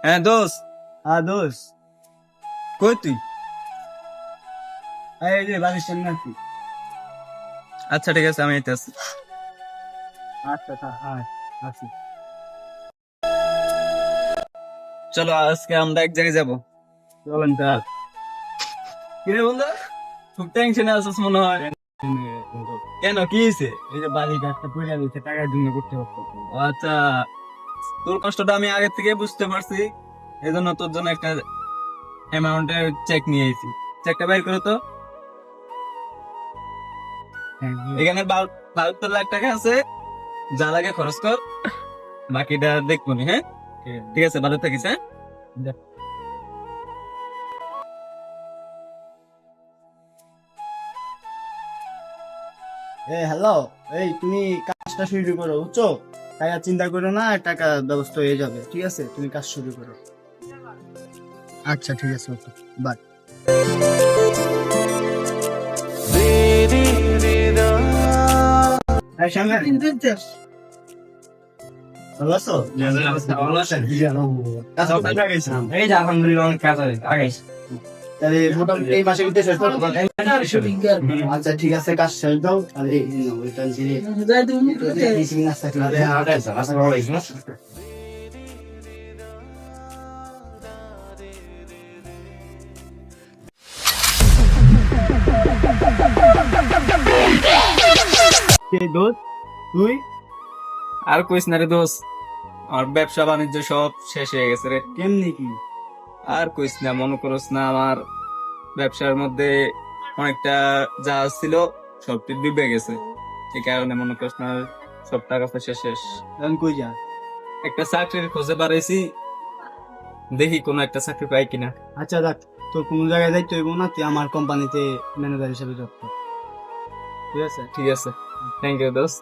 হ্যাঁ দোষ, দোষ কই তুই? এই যে বাড়ির সামনে আছি। আচ্ছা ঠিক আছে, আমি এতে আছি। আচ্ছা হ্যাঁ আছি। চলো আজকে আমরা এক জায়গায় যাবো। চলেন তার। কিরে বন্ধু, খুব টেনশনে আছিস মনে হয়। কেন, কি হয়েছে? এই যে বাড়ি গাছটা পড়ে দিচ্ছে, টাকার জন্য করতে পারতো। আচ্ছা, তোর কষ্টটা আমি আগে থেকে বুঝতে পারছি, এই জন্য তোর জন্য একটা অ্যামাউন্টের চেক নিয়ে এসেছি। চেকটা বের করো তো। এখানে 72 লাখ টাকা আছে, যা লাগে খরচ কর, বাকিটা দেখবো নি। হ্যাঁ ঠিক আছে, ভালো থাকিস। হ্যাঁ হ্যালো, এই তুমি কাজটা শুরু করো, বুঝছো? টাকা চিন্তা করো না, টাকা ব্যবস্থা হয়ে যাবে। ঠিক আছে, তুমি কাজ শুরু করো। আচ্ছা ঠিক আছে, ওকে বাই। ভালো আছো? এই যে আলহামদুলিল্লাহ, অনেক কাজ আগাইছে। তাহলে মোটামুটি এই মাসের ভিতরে শেষ করো। আচ্ছা ঠিক আছে, কাজ শেষ দাও। আর এই ওইটা দিয়ে নাস্তা করে। কে দোস্ত তুই? আর কইস না রে দোষ, আমার ব্যবসা বাণিজ্য সব শেষ হয়ে গেছে রে। কেমনি কি? আর কইস না, মনে করস না, আমার ব্যবসার মধ্যে অনেকটা যা ছিল সবটি ডুবে গেছে। এই কারণে মনে করস না, সব টাকা পয়সা শেষ। এখন কই যা? একটা চাকরির খোঁজে বাড়াইছি, দেখি কোনো একটা চাকরি পাই কিনা। আচ্ছা দেখ, তোর কোনো জায়গায় যাইতে হইব না, তুই আমার কোম্পানিতে ম্যানেজার হিসেবে জব কর। ঠিক আছে? ঠিক আছে, থ্যাংক ইউ দোস্ত।